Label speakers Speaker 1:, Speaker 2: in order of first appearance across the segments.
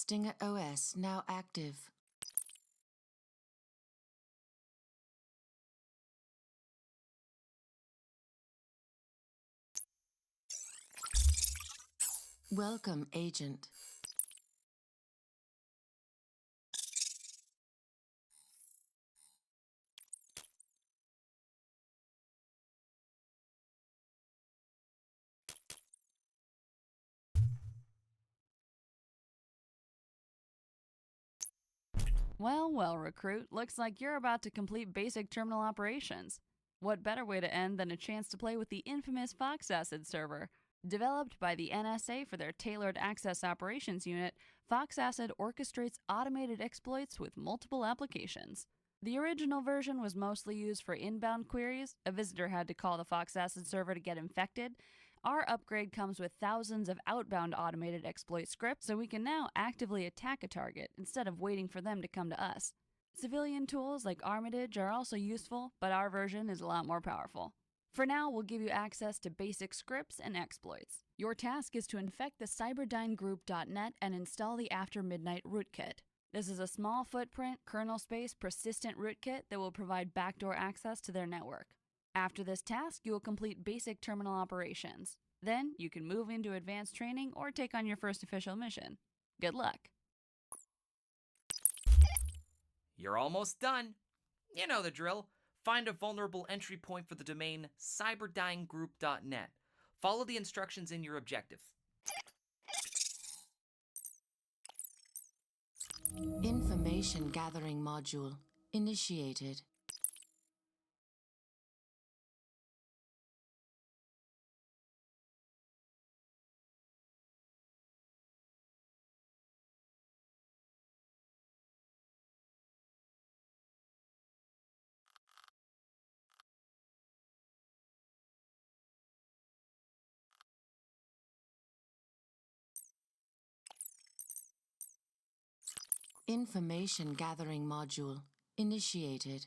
Speaker 1: Stinger OS now active. Welcome, Agent.
Speaker 2: Well, recruit, looks like you're about to complete basic terminal operations. What better way to end than a chance to play with the infamous Fox Acid server? Developed by the NSA for their tailored access operations unit, Fox Acid orchestrates automated exploits with multiple applications. The original version was mostly used for inbound queries. A visitor had to call the Fox Acid server to get infected. Our upgrade comes with thousands of outbound automated exploit scripts, so we can now actively attack a target instead of waiting for them to come to us. Civilian tools like Armitage are also useful, but our version is a lot more powerful. For now, we'll give you access to basic scripts and exploits. Your task is to infect the cyberdynegroup.net and install the After Midnight rootkit. This is a small footprint, kernel space, persistent rootkit that will provide backdoor access to their network. After this task, you will complete basic terminal operations. Then, you can move into advanced training or take on your first official mission. Good luck.
Speaker 3: You're almost done. You know the drill. Find a vulnerable entry point for the domain cyberdynegroup.net. Follow the instructions in your objective.
Speaker 1: Information gathering module initiated. Information gathering module initiated.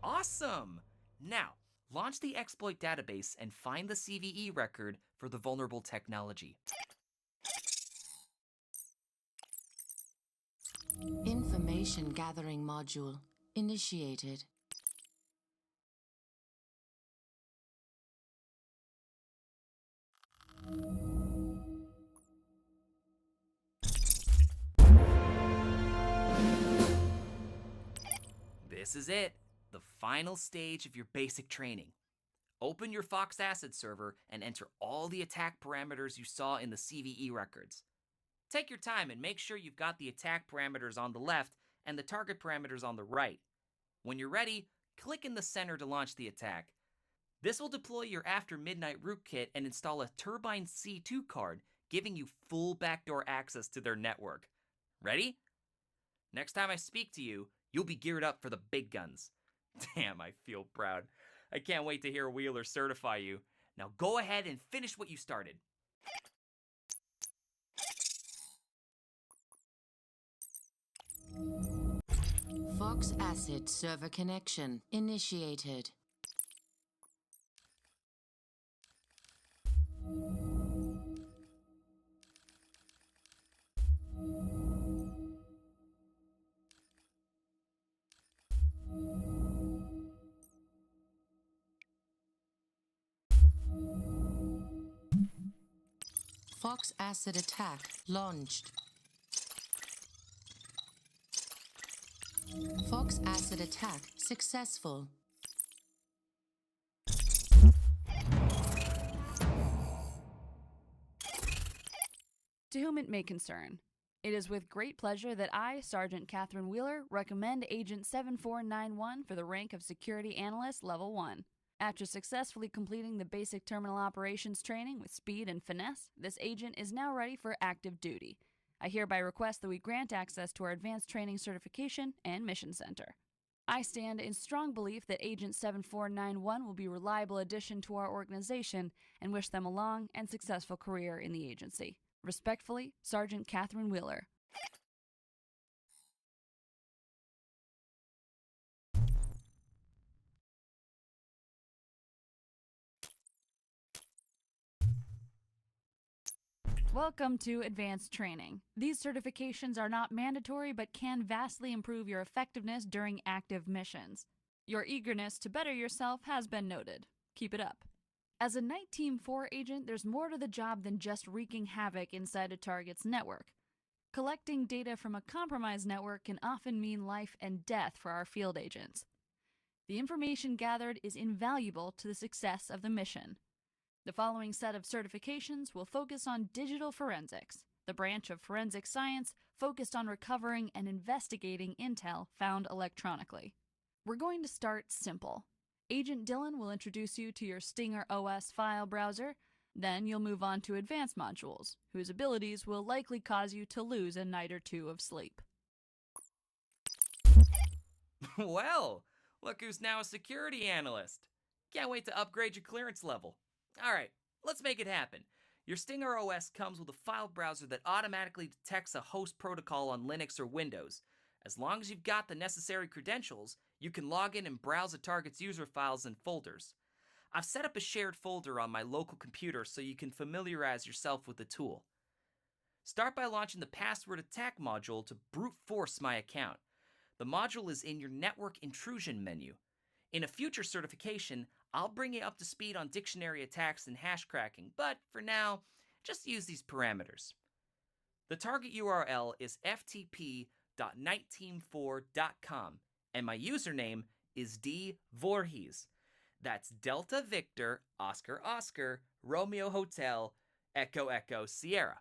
Speaker 3: Awesome! Now, launch the exploit database and find the CVE record for the vulnerable technology.
Speaker 1: Information gathering module initiated.
Speaker 3: This is it, the final stage of your basic training. Open your Fox Acid server and enter all the attack parameters you saw in the CVE records. Take your time and make sure you've got the attack parameters on the left and the target parameters on the right. When you're ready, click in the center to launch the attack. This will deploy your After Midnight rootkit and install a Turbine C2 card, giving you full backdoor access to their network. Ready? Next time I speak to you, you'll be geared up for the big guns. Damn, I feel proud. I can't wait to hear Wheeler certify you. Now go ahead and finish what you started.
Speaker 1: Fox Acid server connection initiated. Fox acid attack launched. Fox acid attack successful.
Speaker 2: To whom it may concern, it is with great pleasure that I, Sergeant Catherine Wheeler, recommend Agent 7491 for the rank of Security Analyst Level 1. After successfully completing the basic terminal operations training with speed and finesse, this agent is now ready for active duty. I hereby request that we grant access to our Advanced Training Certification and Mission Center. I stand in strong belief that Agent 7491 will be a reliable addition to our organization and wish them a long and successful career in the agency. Respectfully, Sergeant Catherine Wheeler. Welcome to Advanced Training. These certifications are not mandatory but can vastly improve your effectiveness during active missions. Your eagerness to better yourself has been noted. Keep it up. As a Nite Team 4 agent, there's more to the job than just wreaking havoc inside a target's network. Collecting data from a compromised network can often mean life and death for our field agents. The information gathered is invaluable to the success of the mission. The following set of certifications will focus on digital forensics, the branch of forensic science focused on recovering and investigating intel found electronically. We're going to start simple. Agent Dillon will introduce you to your Stinger OS file browser. Then you'll move on to advanced modules, whose abilities will likely cause you to lose a night or two of sleep.
Speaker 3: Well, look who's now a security analyst. Can't wait to upgrade your clearance level. Alright, let's make it happen. Your Stinger OS comes with a file browser that automatically detects a host protocol on Linux or Windows. As long as you've got the necessary credentials, you can log in and browse a target's user files and folders. I've set up a shared folder on my local computer so you can familiarize yourself with the tool. Start by launching the password attack module to brute force my account. The module is in your network intrusion menu. In a future certification, I'll bring you up to speed on dictionary attacks and hash cracking, but for now, just use these parameters. The target URL is ftp.niteteam4.com, and my username is D. Voorhees. That's Delta Victor, Oscar Oscar, Romeo Hotel, Echo Echo Sierra.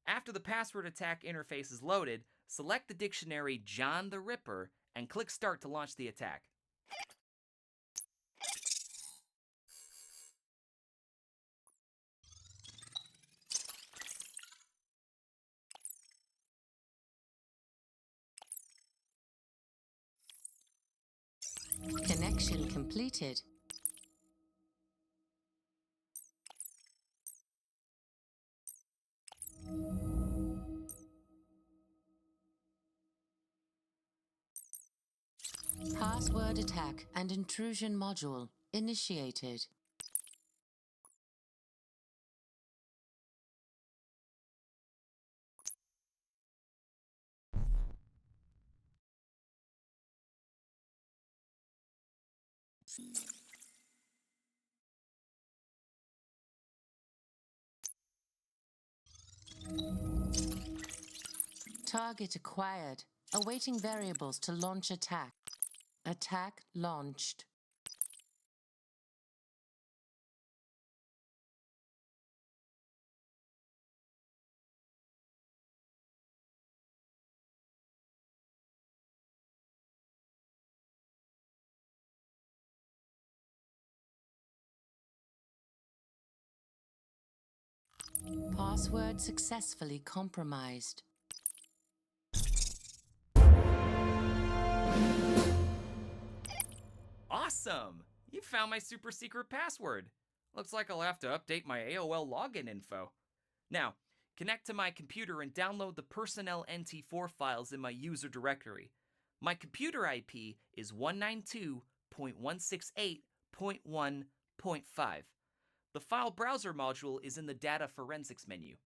Speaker 3: After the password attack interface is loaded, select the dictionary John the Ripper and click Start to launch the attack.
Speaker 1: Connection completed. Password attack and intrusion module initiated. Target acquired. Awaiting variables to launch attack. Attack launched. Password successfully compromised.
Speaker 3: Awesome! You found my super secret password. Looks like I'll have to update my AOL login info. Now, connect to my computer and download the personnel NT4 files in my user directory. My computer IP is 192.168.1.5. The file browser module is in the data forensics menu.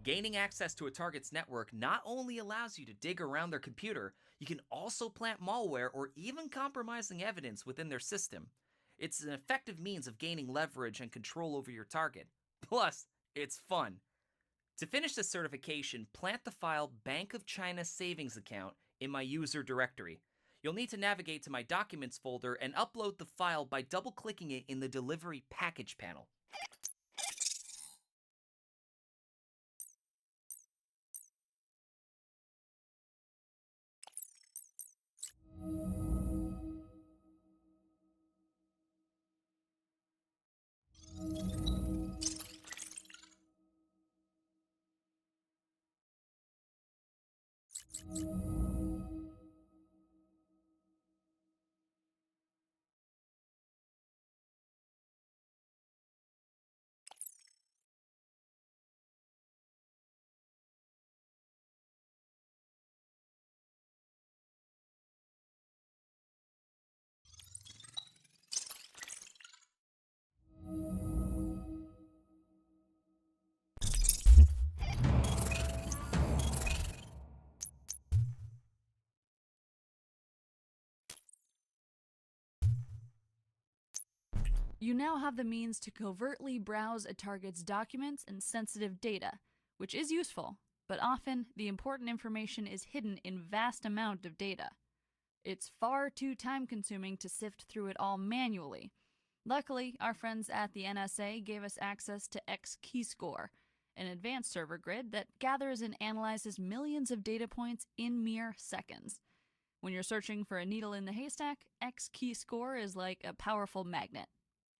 Speaker 3: Gaining access to a target's network not only allows you to dig around their computer, you can also plant malware or even compromising evidence within their system. It's an effective means of gaining leverage and control over your target. Plus, it's fun. To finish this certification, plant the file Bank of China Savings Account in my user directory. You'll need to navigate to my Documents folder and upload the file by double-clicking it in the Delivery Package panel.
Speaker 2: You now have the means to covertly browse a target's documents and sensitive data, which is useful, but often the important information is hidden in vast amount of data. It's far too time-consuming to sift through it all manually. Luckily, our friends at the NSA gave us access to X-Keyscore, an advanced server grid that gathers and analyzes millions of data points in mere seconds. When you're searching for a needle in the haystack, X-Keyscore is like a powerful magnet.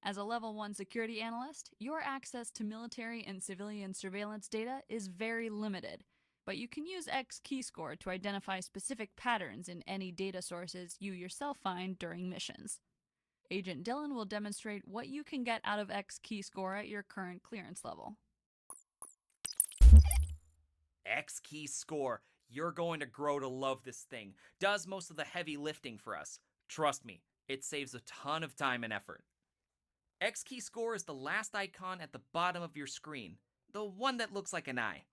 Speaker 2: As a Level 1 security analyst, your access to military and civilian surveillance data is very limited, but you can use X-Keyscore to identify specific patterns in any data sources you yourself find during missions. Agent Dylan will demonstrate what you can get out of X-Keyscore at your current clearance level.
Speaker 3: X-Keyscore. You're going to grow to love this thing. Does most of the heavy lifting for us. Trust me, it saves a ton of time and effort. X-Keyscore is the last icon at the bottom of your screen, the one that looks like an eye.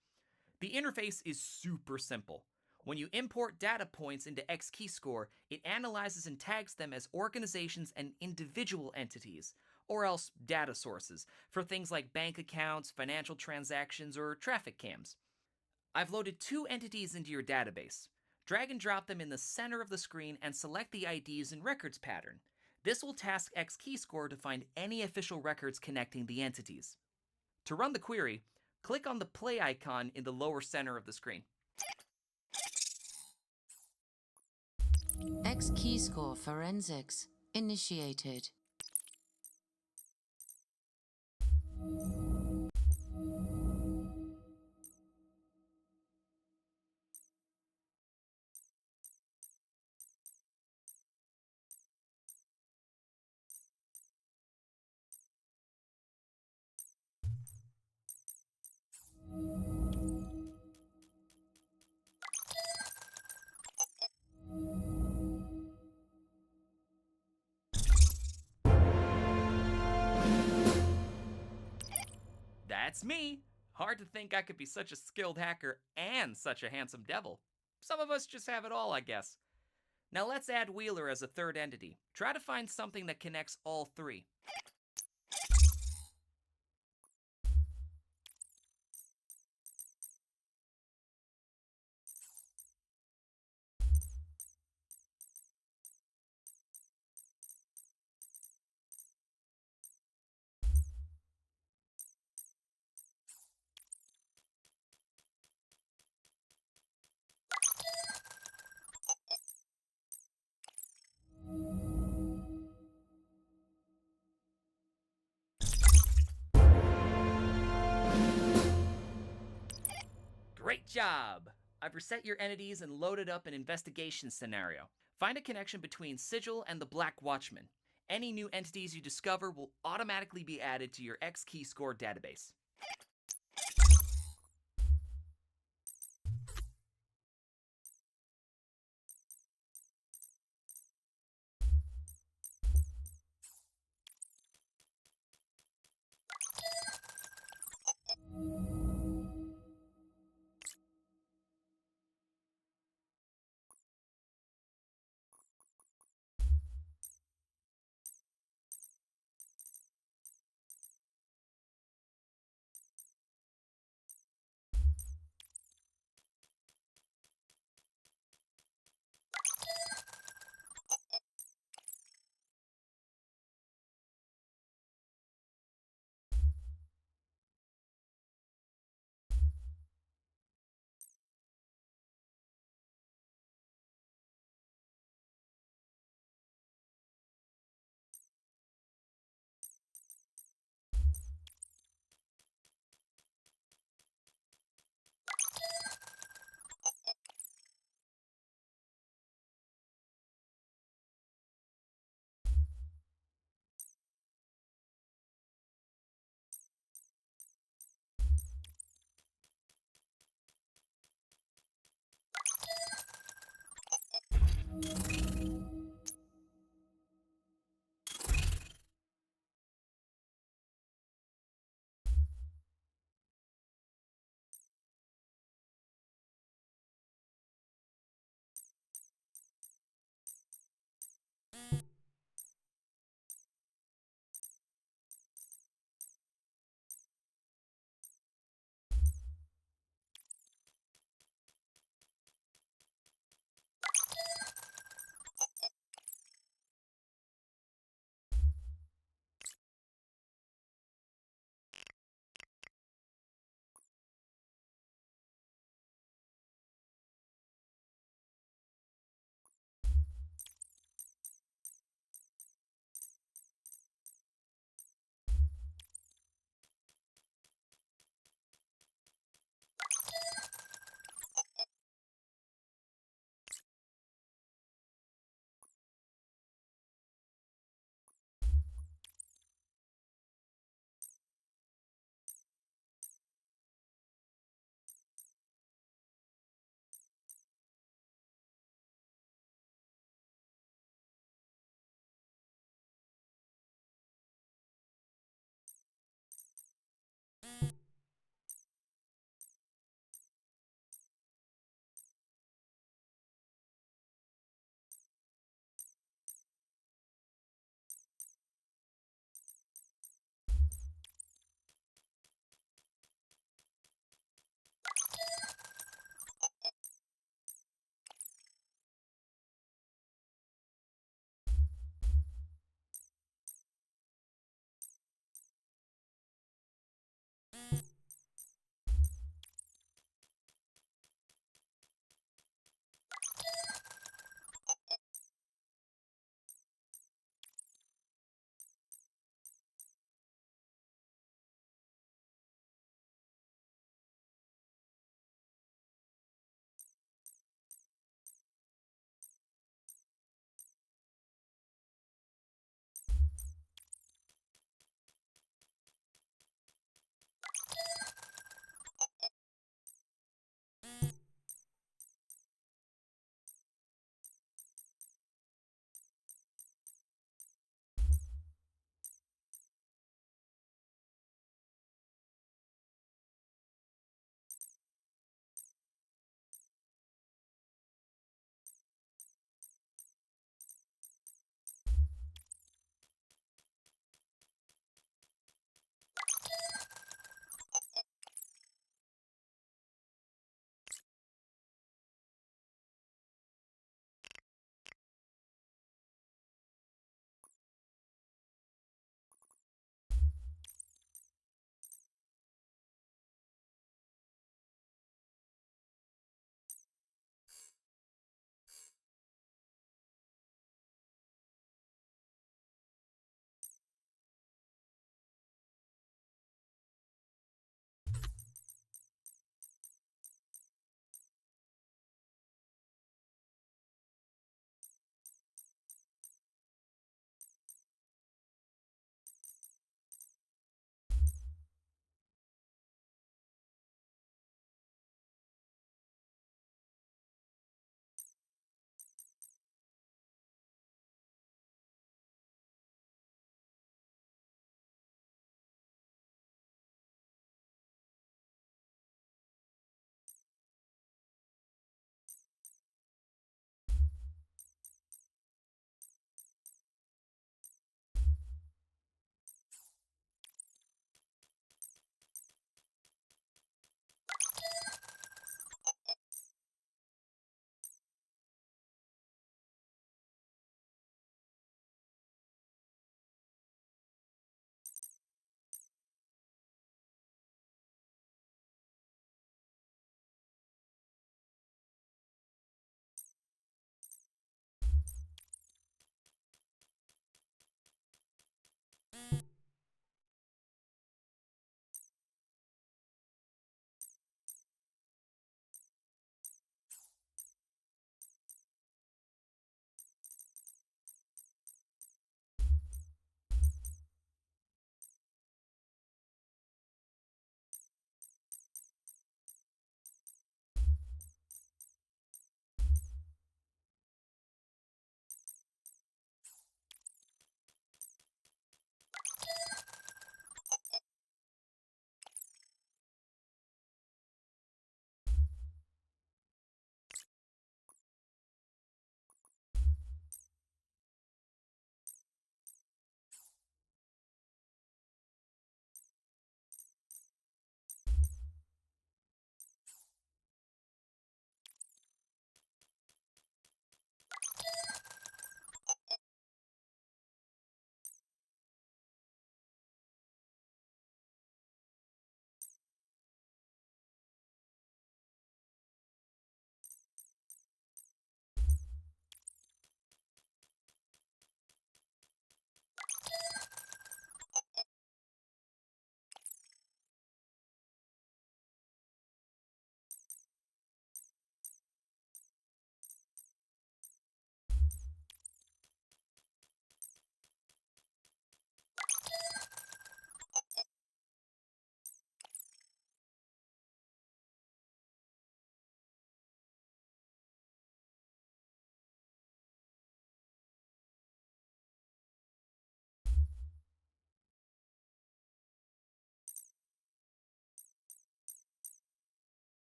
Speaker 3: The interface is super simple. When you import data points into X-Keyscore, it analyzes and tags them as organizations and individual entities, or else data sources, for things like bank accounts, financial transactions, or traffic cams. I've loaded 2 entities into your database. Drag and drop them in the center of the screen and select the IDs and records pattern. This will task X-Keyscore to find any official records connecting the entities. To run the query, click on the play icon in the lower center of the screen.
Speaker 1: X-Keyscore Forensics initiated.
Speaker 3: That's me! Hard to think I could be such a skilled hacker and such a handsome devil. Some of us just have it all, I guess. Now let's add Wheeler as a third entity. Try to find something that connects all 3. Great job! I've reset your entities and loaded up an investigation scenario. Find a connection between Sigil and the Black Watchman. Any new entities you discover will automatically be added to your X-Key Score database.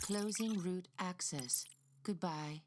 Speaker 1: Closing root access. Goodbye.